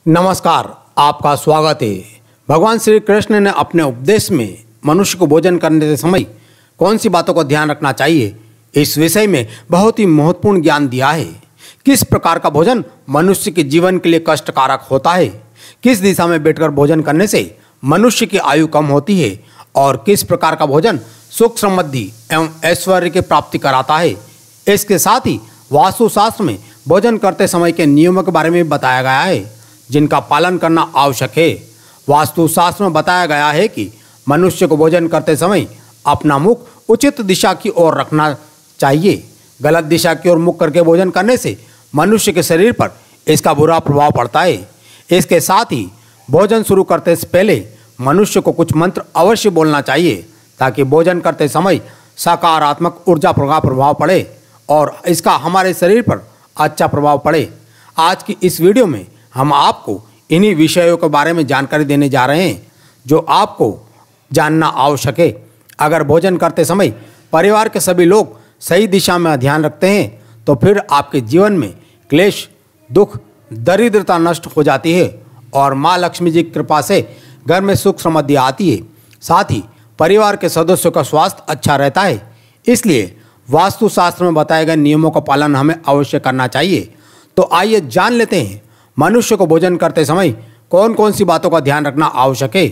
नमस्कार, आपका स्वागत है। भगवान श्री कृष्ण ने अपने उपदेश में मनुष्य को भोजन करने के समय कौन सी बातों का ध्यान रखना चाहिए, इस विषय में बहुत ही महत्वपूर्ण ज्ञान दिया है। किस प्रकार का भोजन मनुष्य के जीवन के लिए कष्टकारक होता है, किस दिशा में बैठकर भोजन करने से मनुष्य की आयु कम होती है और किस प्रकार का भोजन सुख समृद्धि एवं ऐश्वर्य की प्राप्ति कराता है। इसके साथ ही वास्तुशास्त्र में भोजन करते समय के नियमों के बारे में बताया गया है, जिनका पालन करना आवश्यक है। वास्तुशास्त्र में बताया गया है कि मनुष्य को भोजन करते समय अपना मुख उचित दिशा की ओर रखना चाहिए। गलत दिशा की ओर मुख करके भोजन करने से मनुष्य के शरीर पर इसका बुरा प्रभाव पड़ता है। इसके साथ ही भोजन शुरू करते से पहले मनुष्य को कुछ मंत्र अवश्य बोलना चाहिए, ताकि भोजन करते समय सकारात्मक ऊर्जा का प्रभाव पड़े और इसका हमारे शरीर पर अच्छा प्रभाव पड़े। आज की इस वीडियो में हम आपको इन्हीं विषयों के बारे में जानकारी देने जा रहे हैं, जो आपको जानना आवश्यक है। अगर भोजन करते समय परिवार के सभी लोग सही दिशा में ध्यान रखते हैं, तो फिर आपके जीवन में क्लेश, दुख, दरिद्रता नष्ट हो जाती है और माँ लक्ष्मी जी की कृपा से घर में सुख समृद्धि आती है। साथ ही परिवार के सदस्यों का स्वास्थ्य अच्छा रहता है। इसलिए वास्तुशास्त्र में बताए गए नियमों का पालन हमें अवश्य करना चाहिए। तो आइए जान लेते हैं मनुष्य को भोजन करते समय कौन कौन सी बातों का ध्यान रखना आवश्यक है।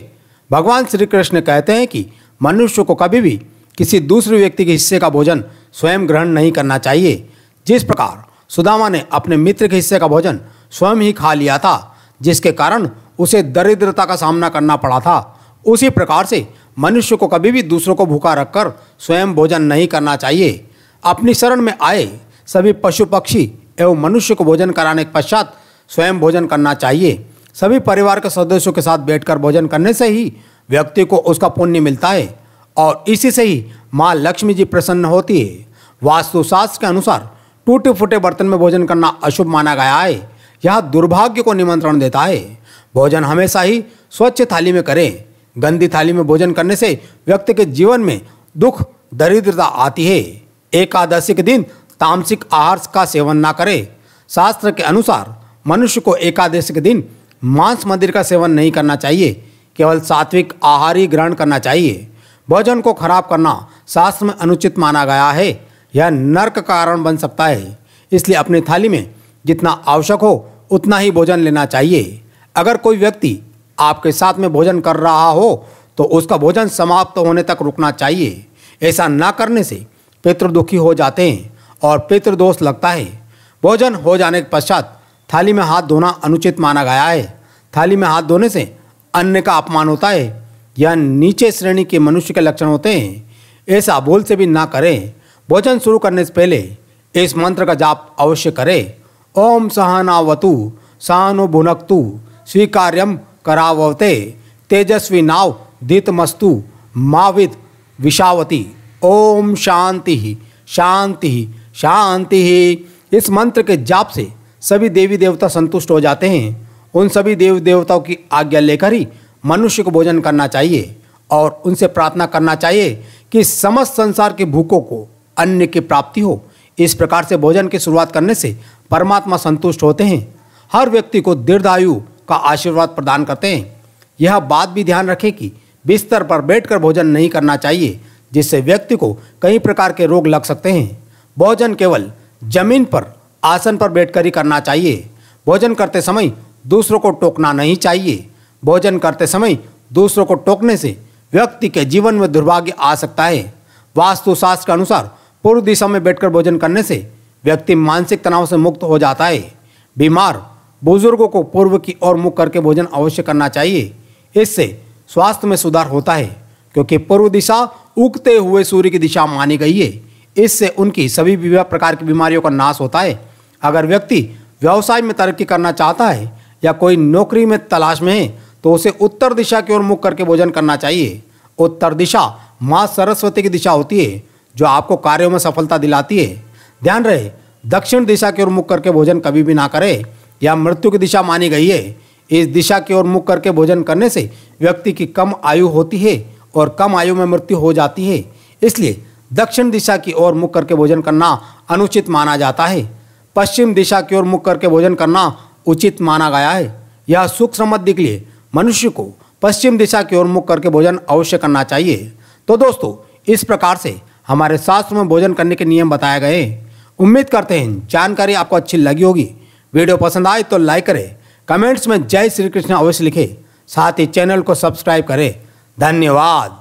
भगवान श्री कृष्ण कहते हैं कि मनुष्य को कभी भी किसी दूसरे व्यक्ति के हिस्से का भोजन स्वयं ग्रहण नहीं करना चाहिए। जिस प्रकार सुदामा ने अपने मित्र के हिस्से का भोजन स्वयं ही खा लिया था, जिसके कारण उसे दरिद्रता का सामना करना पड़ा था, उसी प्रकार से मनुष्य को कभी भी दूसरों को भूखा रखकर स्वयं भोजन नहीं करना चाहिए। अपनी शरण में आए सभी पशु पक्षी एवं मनुष्य को भोजन कराने के पश्चात स्वयं भोजन करना चाहिए। सभी परिवार के सदस्यों के साथ बैठकर भोजन करने से ही व्यक्ति को उसका पुण्य मिलता है और इसी से ही माँ लक्ष्मी जी प्रसन्न होती है। वास्तुशास्त्र के अनुसार टूटे फूटे बर्तन में भोजन करना अशुभ माना गया है। यह दुर्भाग्य को निमंत्रण देता है। भोजन हमेशा ही स्वच्छ थाली में करें। गंदी थाली में भोजन करने से व्यक्ति के जीवन में दुख, दरिद्रता आती है। एकादशी के दिन तामसिक आहार का सेवन ना करें। शास्त्र के अनुसार मनुष्य को एकादशी के दिन मांस मदिरा का सेवन नहीं करना चाहिए, केवल सात्विक आहार ही ग्रहण करना चाहिए। भोजन को खराब करना शास्त्र में अनुचित माना गया है। यह नरक का कारण बन सकता है। इसलिए अपनी थाली में जितना आवश्यक हो उतना ही भोजन लेना चाहिए। अगर कोई व्यक्ति आपके साथ में भोजन कर रहा हो तो उसका भोजन समाप्त होने तक रुकना चाहिए। ऐसा ना करने से पितृ दुखी हो जाते हैं और पितृदोष लगता है। भोजन हो जाने के पश्चात थाली में हाथ धोना अनुचित माना गया है। थाली में हाथ धोने से अन्न का अपमान होता है। यह नीचे श्रेणी के मनुष्य के लक्षण होते हैं। ऐसा भूल से भी ना करें। भोजन शुरू करने से पहले इस मंत्र का जाप अवश्य करें। ओम सहनावतु सहनो भुनक्तु स्वीकार्यम करावते तेजस्वी नाव धीतमस्तु माविद विषावती। ओम शांति शांति शांति। इस मंत्र के जाप से सभी देवी देवता संतुष्ट हो जाते हैं। उन सभी देवी देवताओं की आज्ञा लेकर ही मनुष्य को भोजन करना चाहिए और उनसे प्रार्थना करना चाहिए कि समस्त संसार के भूखों को अन्न की प्राप्ति हो। इस प्रकार से भोजन की शुरुआत करने से परमात्मा संतुष्ट होते हैं। हर व्यक्ति को दीर्घायु का आशीर्वाद प्रदान करते हैं। यह बात भी ध्यान रखें कि बिस्तर पर बैठकर भोजन नहीं करना चाहिए, जिससे व्यक्ति को कई प्रकार के रोग लग सकते हैं। भोजन केवल जमीन पर आसन पर बैठकर ही करना चाहिए। भोजन करते समय दूसरों को टोकना नहीं चाहिए। भोजन करते समय दूसरों को टोकने से व्यक्ति के जीवन में दुर्भाग्य आ सकता है। वास्तुशास्त्र के अनुसार पूर्व दिशा में बैठकर भोजन करने से व्यक्ति मानसिक तनाव से मुक्त हो जाता है। बीमार बुजुर्गों को पूर्व की ओर मुख करके भोजन अवश्य करना चाहिए। इससे स्वास्थ्य में सुधार होता है, क्योंकि पूर्व दिशा उगते हुए सूर्य की दिशा मानी गई है। इससे उनकी सभी विभिन्न प्रकार की बीमारियों का नाश होता है। अगर व्यक्ति व्यवसाय में तरक्की करना चाहता है या कोई नौकरी में तलाश में है, तो उसे उत्तर दिशा की ओर मुख करके भोजन करना चाहिए। उत्तर दिशा माँ सरस्वती की दिशा होती है, जो आपको कार्यों में सफलता दिलाती है। ध्यान रहे, दक्षिण दिशा की ओर मुख करके भोजन कभी भी ना करें। यह मृत्यु की दिशा मानी गई है। इस दिशा की ओर मुख करके भोजन करने से व्यक्ति की कम आयु होती है और कम आयु में मृत्यु हो जाती है। इसलिए दक्षिण दिशा की ओर मुख करके भोजन करना अनुचित माना जाता है। पश्चिम दिशा की ओर मुख करके भोजन करना उचित माना गया है। यह सुख समृद्धि के लिए मनुष्य को पश्चिम दिशा की ओर मुख करके भोजन अवश्य करना चाहिए। तो दोस्तों, इस प्रकार से हमारे शास्त्रों में भोजन करने के नियम बताए गए। उम्मीद करते हैं जानकारी आपको अच्छी लगी होगी। वीडियो पसंद आए तो लाइक करें, कमेंट्स में जय श्री कृष्ण अवश्य लिखें, साथ ही चैनल को सब्सक्राइब करें। धन्यवाद।